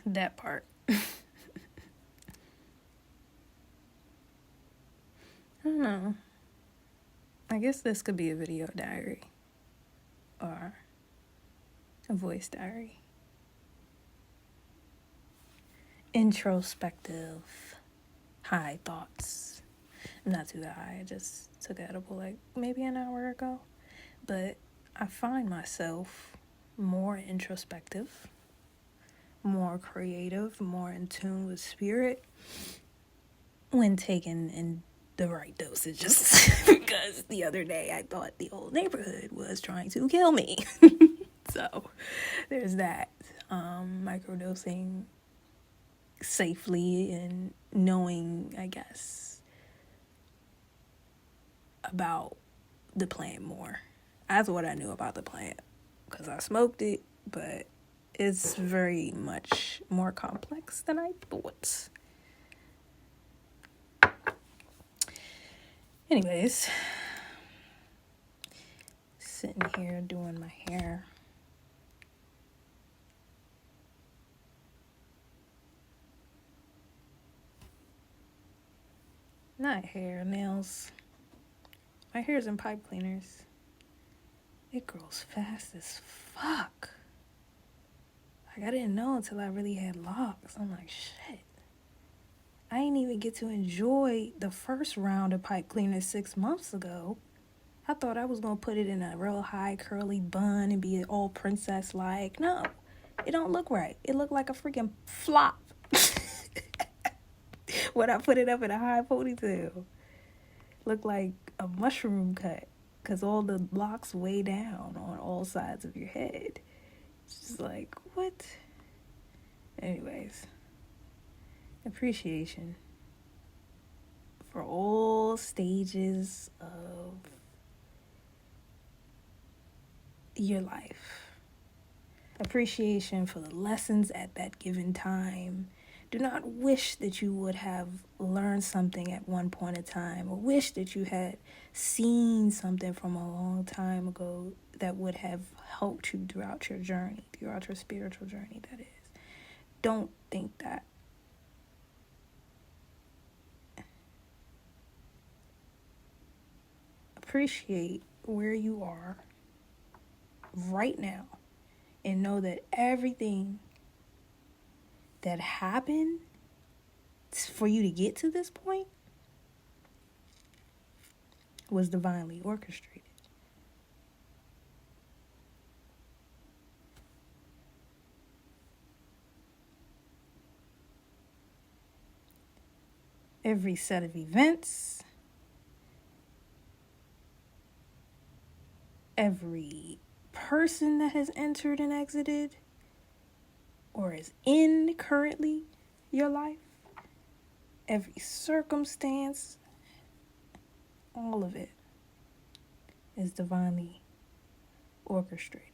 That part. I don't know. I guess this could be a video diary or a voice diary. Introspective. High thoughts. I'm not too high. I just took an edible like maybe an hour ago. But I find myself more introspective, more creative, more in tune with spirit when taken in the right dosages. Because the other day I thought the whole neighborhood was trying to kill me. So there's that. Microdosing safely and knowing, I guess, about the plant more. That's what I knew about the plant because I smoked it, but it's very much more complex than I thought. Anyways, sitting here doing my hair. Not hair, nails. My hair's in pipe cleaners. It grows fast as fuck. Like, I didn't know until I really had locks. I'm like, shit. I didn't even get to enjoy the first round of pipe cleaners 6 months ago. I thought I was going to put it in a real high curly bun and be all princess-like. No, it don't look right. It looked like a freaking flop when I put it up in a high ponytail. Looked like a mushroom cut because all the locks way down on all sides of your head. It's just like, what? Anyways, appreciation for all stages of your life. Appreciation for the lessons at that given time. Do not wish that you would have learned something at one point in time, or wish that you had seen something from a long time ago that would have helped you throughout your journey, throughout your spiritual journey, that is. Don't think that. Appreciate where you are right now and know that everything that happened for you to get to this point was divinely orchestrated. Every set of events, every person that has entered and exited or is in currently your life, every circumstance, all of it is divinely orchestrated.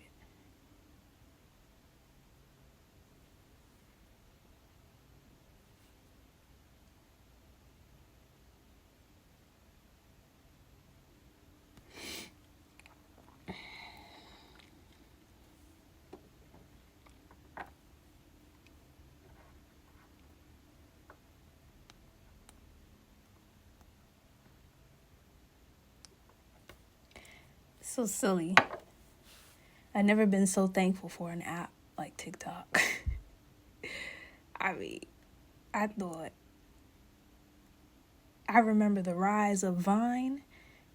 So silly. I've never been so thankful for an app like TikTok. I mean, I remember the rise of Vine,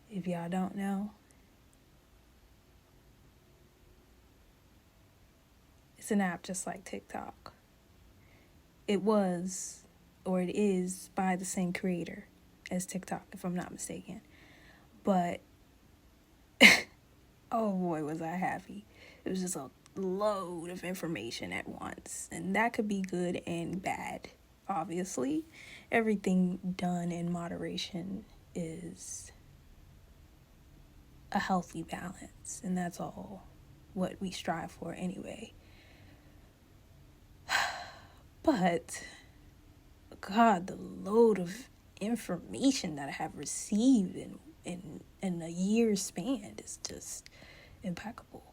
if y'all don't know. It's an app just like TikTok. It was, or it is, by the same creator as TikTok, if I'm not mistaken. But, oh boy, was I happy. It was just a load of information at once. And that could be good and bad, obviously. Everything done in moderation is a healthy balance. And that's all what we strive for anyway. But, God, the load of information that I have received in a year's span is just impeccable.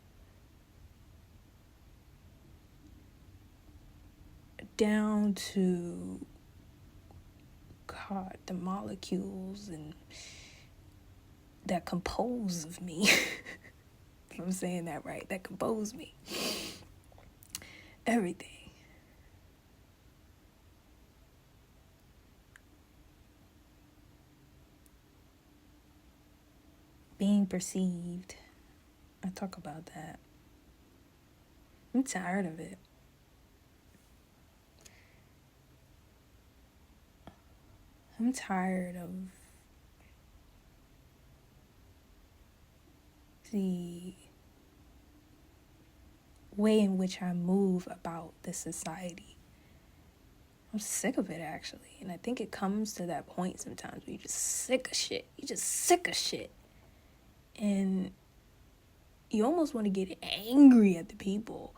down to, God, the molecules and that compose of me. If I'm saying that right, that compose me. Everything. Being perceived. I talk about that. I'm tired of it. I'm tired of the way in which I move about this society. I'm sick of it, actually. And I think it comes to that point sometimes where you're just sick of shit. You're just sick of shit. And you almost want to get angry at the people.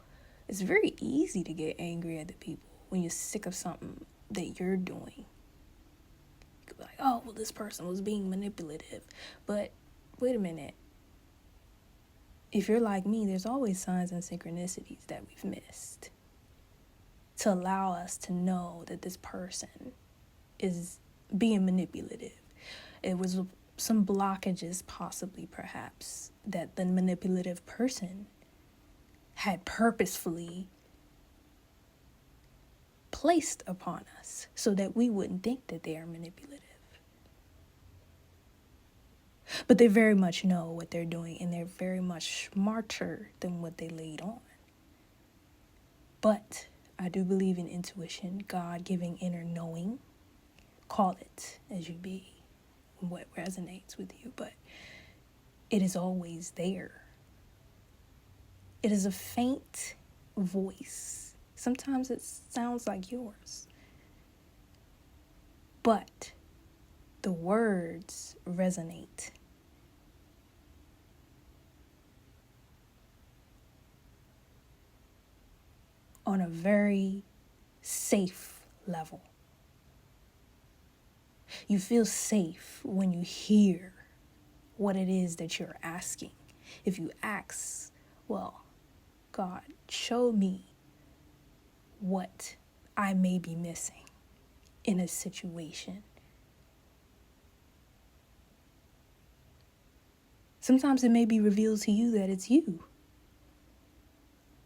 It's very easy to get angry at the people when you're sick of something that you're doing. You could be like, oh, well, this person was being manipulative. But wait a minute. If you're like me, there's always signs and synchronicities that we've missed to allow us to know that this person is being manipulative. It was some blockages, possibly, perhaps, that the manipulative person had purposefully placed upon us so that we wouldn't think that they are manipulative. But they very much know what they're doing, and they're very much smarter than what they laid on. But I do believe in intuition, God-giving inner knowing. Call it as you be, what resonates with you, but it is always there. It is a faint voice. Sometimes it sounds like yours. But the words resonate. On a very safe level. You feel safe when you hear what it is that you're asking. If you ask, well, God, show me what I may be missing in a situation. Sometimes it may be revealed to you that it's you.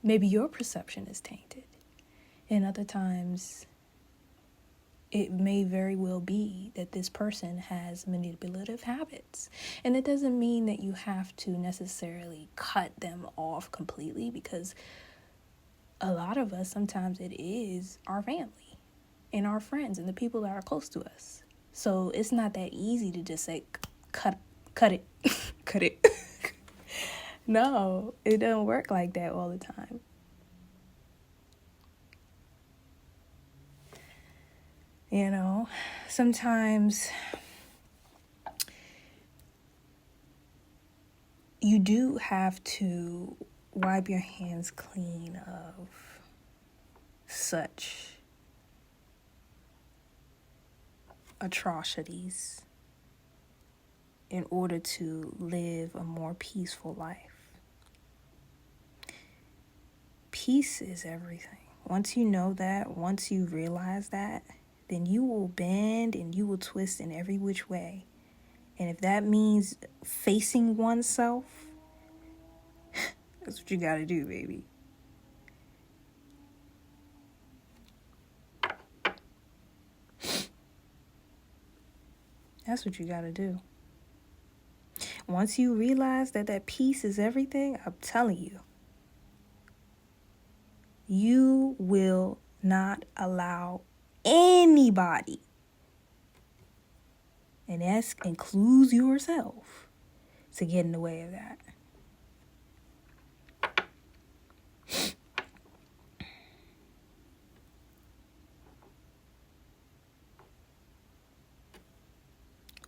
Maybe your perception is tainted. And other times, it may very well be that this person has manipulative habits. And it doesn't mean that you have to necessarily cut them off completely, because a lot of us, sometimes it is our family and our friends and the people that are close to us. So it's not that easy to just say, cut it, cut it. No, it doesn't work like that all the time. You know, sometimes you do have to wipe your hands clean of such atrocities in order to live a more peaceful life. Peace is everything. Once you know that, once you realize that, then you will bend and you will twist in every which way. And if that means facing oneself, that's what you gotta do, baby. That's what you gotta do. Once you realize that peace is everything, I'm telling you, you will not allow anybody, and that includes yourself, to get in the way of that.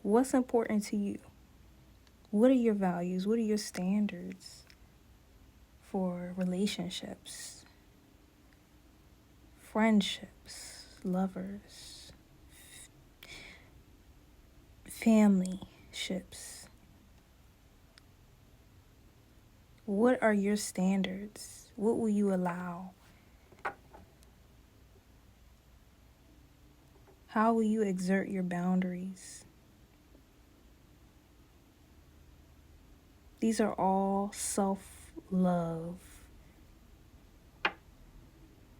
What's important to you? What are your values? What are your standards for relationships, friendships, lovers, family ships? What are your standards? What will you allow How will you exert your boundaries? These are all self-love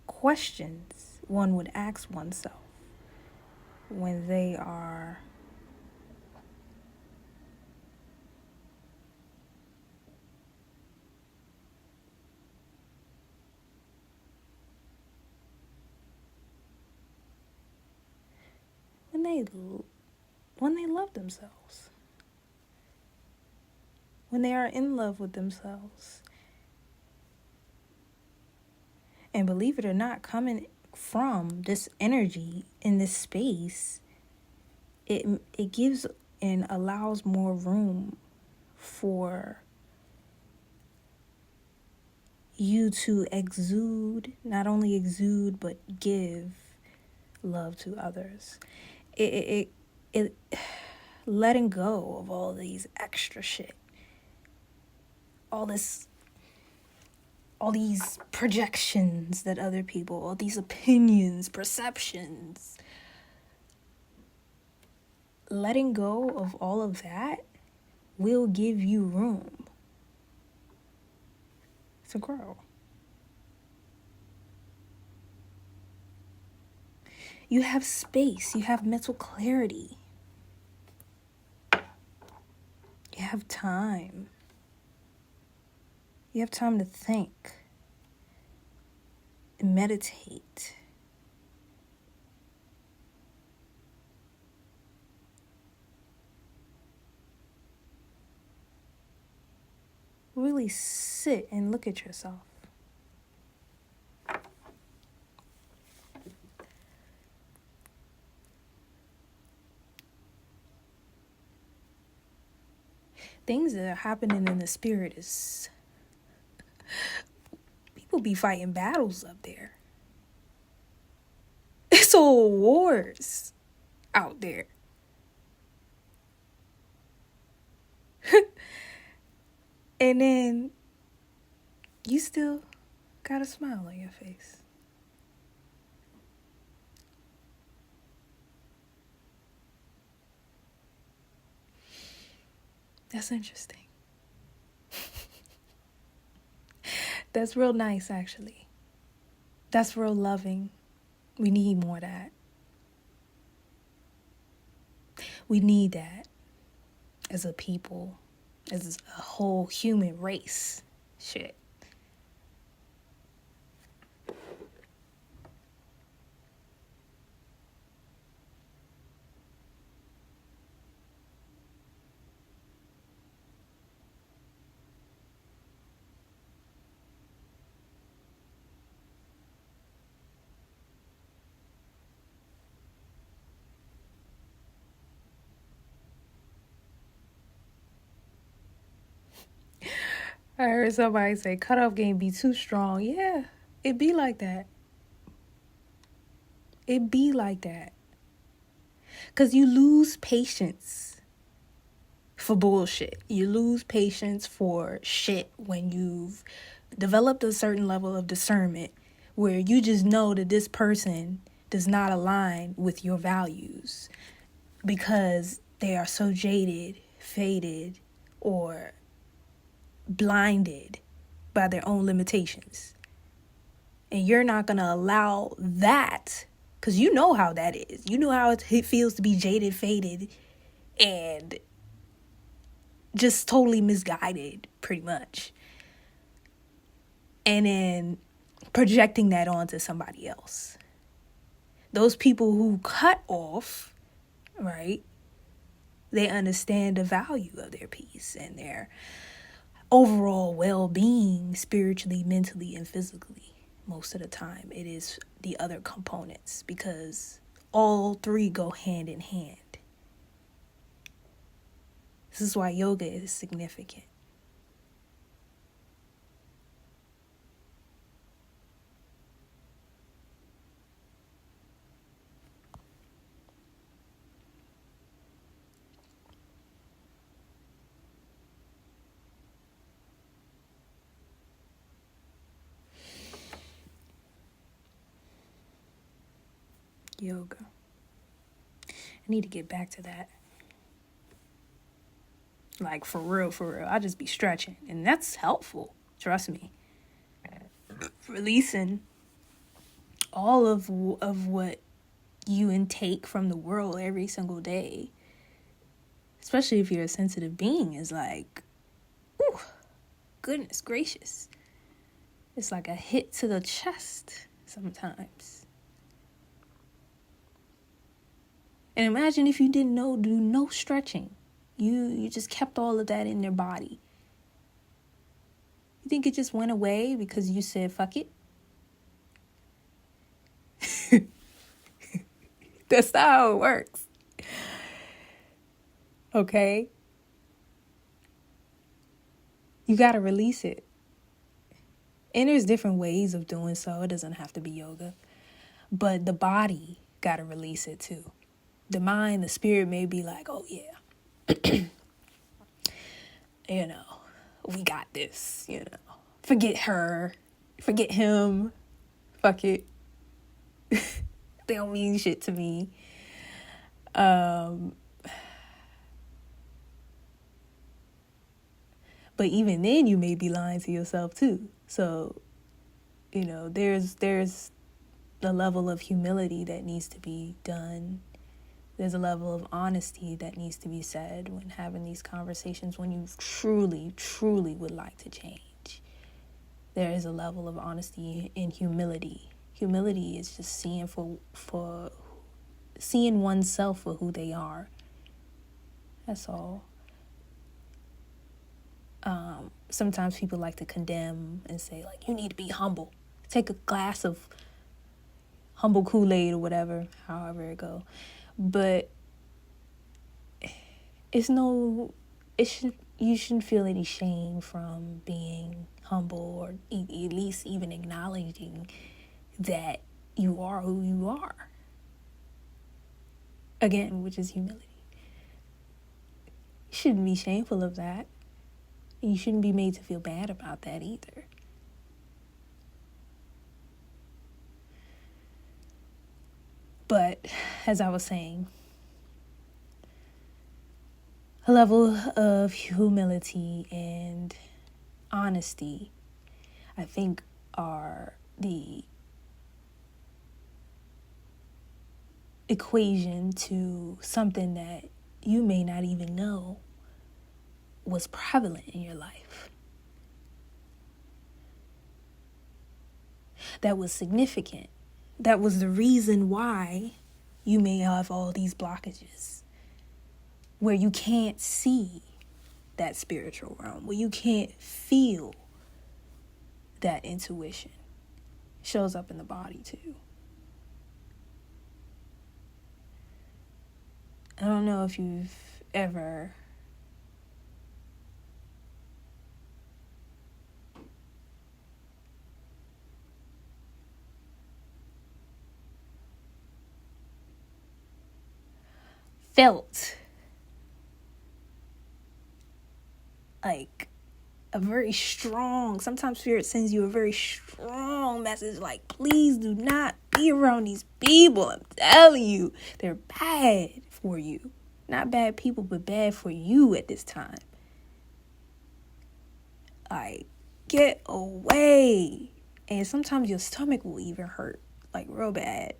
questions one would ask oneself when they are when they love themselves, when they are in love with themselves. And believe it or not, coming from this energy in this space, it gives and allows more room for you to not only exude, but give love to others. It letting go of all these extra shit, all these projections that other people, all these opinions, perceptions. Letting go of all of that will give you room to grow. You have space, you have mental clarity, you have time. You have time to think, meditate. Really sit and look at yourself. Things that are happening in the spirit is people be fighting battles up there. It's all wars out there. And then you still got a smile on your face. That's interesting. That's real nice, actually. That's real loving. We need more of that. We need that as a people, as a whole human race. Shit. I heard somebody say cutoff game be too strong. Yeah, it be like that. It be like that. Because you lose patience for bullshit. You lose patience for shit when you've developed a certain level of discernment where you just know that this person does not align with your values because they are so jaded, faded, or blinded by their own limitations. And you're not going to allow that, because you know how that is. You know how it feels to be jaded, faded, and just totally misguided, pretty much. And then projecting that onto somebody else. Those people who cut off, right, they understand the value of their peace and their overall well-being, spiritually, mentally, and physically. Most of the time, it is the other components because all three go hand in hand. This is why yoga is significant. Yoga. I need to get back to that. Like, for real, for real. I just be stretching. And that's helpful. Trust me. Releasing all of what you intake from the world every single day, especially if you're a sensitive being, is like, ooh, goodness gracious. It's like a hit to the chest sometimes. And imagine if you didn't do no stretching. You just kept all of that in your body. You think it just went away because you said fuck it? That's not how it works. Okay? You gotta release it. And there's different ways of doing so. It doesn't have to be yoga. But the body gotta release it too. The mind, the spirit may be like, oh yeah. We got this, Forget her. Forget him. Fuck it. They don't mean shit to me. But even then you may be lying to yourself too. So, there's a level of humility that needs to be done. There's a level of honesty that needs to be said when having these conversations, when you truly, truly would like to change. There is a level of honesty and humility. Humility is just seeing oneself for who they are. That's all. Sometimes people like to condemn and say, like, you need to be humble. Take a glass of humble Kool-Aid or whatever, however it go. But you shouldn't feel any shame from being humble, or at least even acknowledging that you are who you are. Again, which is humility. You shouldn't be shameful of that. You shouldn't be made to feel bad about that either. But, as I was saying, a level of humility and honesty, I think, are the equation to something that you may not even know was prevalent in your life. That was significant. That was the reason why you may have all these blockages, where you can't see that spiritual realm, where you can't feel that intuition. It shows up in the body too. I don't know if you've ever felt like a very strong, sometimes spirit sends you a very strong message, like, please do not be around these people. I'm telling you, they're bad for you. Not bad people, but bad for you at this time. Like, get away. And sometimes your stomach will even hurt, like, real bad.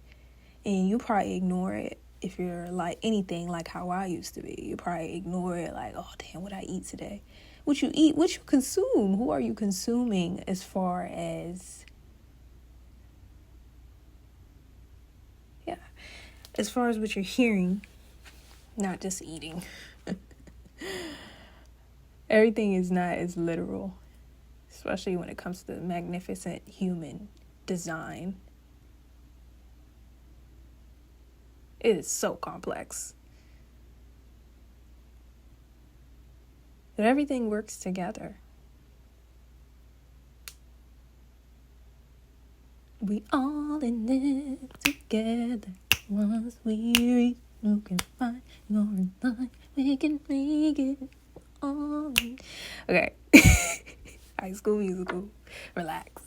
And you probably ignore it. If you're like anything like how I used to be, you probably ignore it, like, oh damn, what I eat today? What you eat, what you consume, who are you consuming as far as what you're hearing, not just eating. Everything is not as literal, especially when it comes to magnificent human design. It is so complex. But everything works together. We all in it together. Once we reach, you can find your line. We can make it all. Okay. High School Musical. Relax.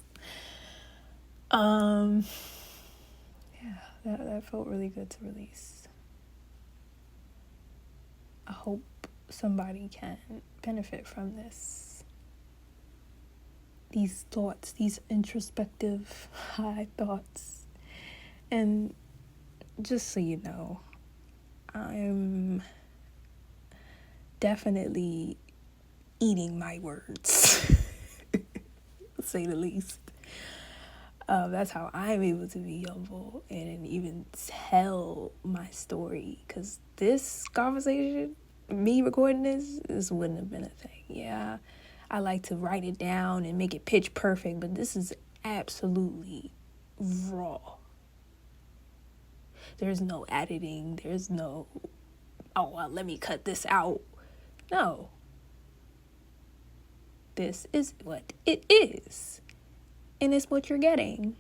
Yeah, that felt really good to release. I hope somebody can benefit from this. These thoughts, these introspective high thoughts. And just so you know, I'm definitely eating my words, to say the least. That's how I'm able to be humble and even tell my story. Because this conversation, me recording this wouldn't have been a thing. Yeah, I like to write it down and make it pitch perfect, but this is absolutely raw. There's no editing. There's no, oh, well, let me cut this out. No. This is what it is. And it's what you're getting.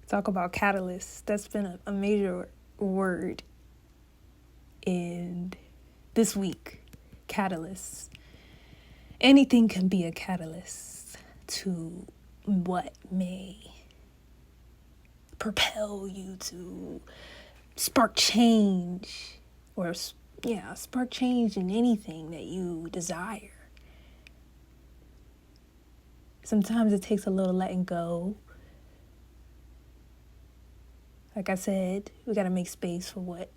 Talk about catalyst. That's been a major word in this week. Catalyst. Anything can be a catalyst to what may propel you to spark change, or spark change in anything that you desire. Sometimes it takes a little letting go. Like I said, we got to make space for what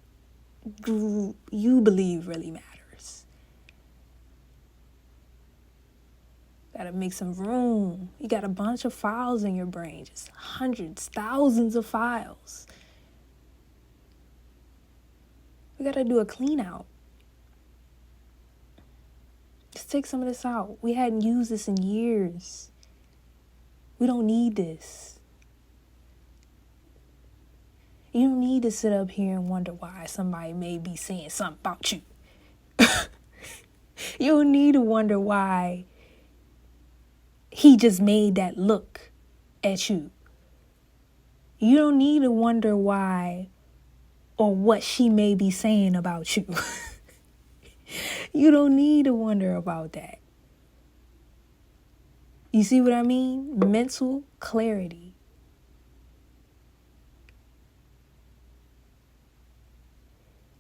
you believe really matters. Got to make some room. You got a bunch of files in your brain, just hundreds, thousands of files. We got to do a clean out. Just take some of this out. We hadn't used this in years. We don't need this. You don't need to sit up here and wonder why somebody may be saying something about you. You don't need to wonder why he just made that look at you. You don't need to wonder why or what she may be saying about you. You don't need to wonder about that. You see what I mean? Mental clarity.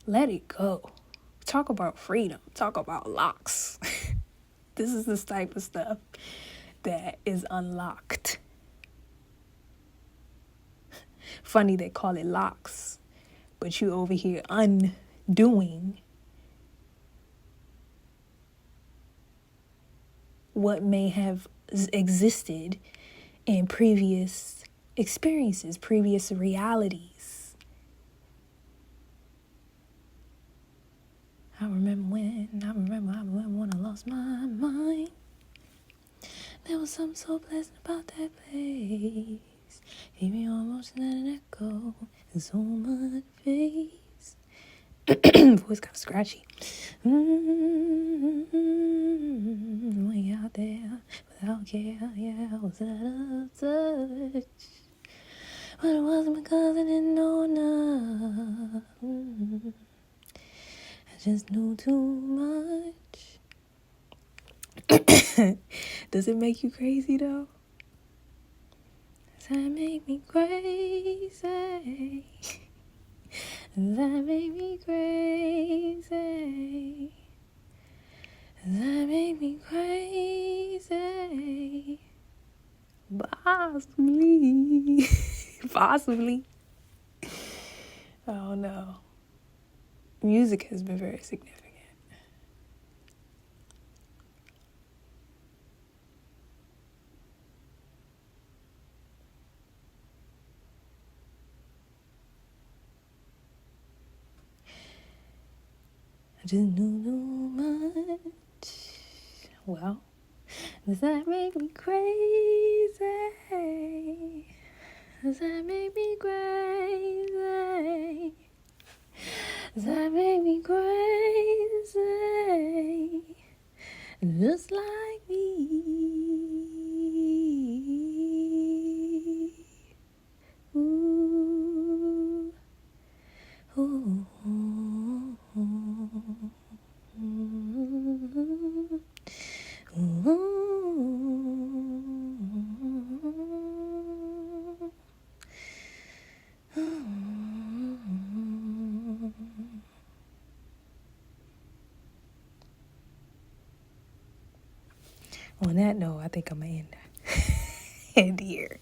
Let it go. Talk about freedom. Talk about locks. This is the type of stuff that is unlocked. Funny they call it locks, but you over here undoing what may have existed in previous experiences, previous realities. I remember when I lost my mind. There was something so pleasant about that place. Gave me almost an echo and so much face. Voice kind of scratchy. Way out there without care, yeah, I was out of touch. But it wasn't because I didn't know enough. I just knew too much. Does it make you crazy though? Does that make me crazy? Does that make me crazy? Does that make me crazy? Possibly. Possibly. Oh no. Music has been very significant. I just knew too much. Well, does that make me crazy? Does that make me crazy? Does that make me crazy? Just like me. Ooh. Ooh. Ooh. On that note, I think I'm going to end here.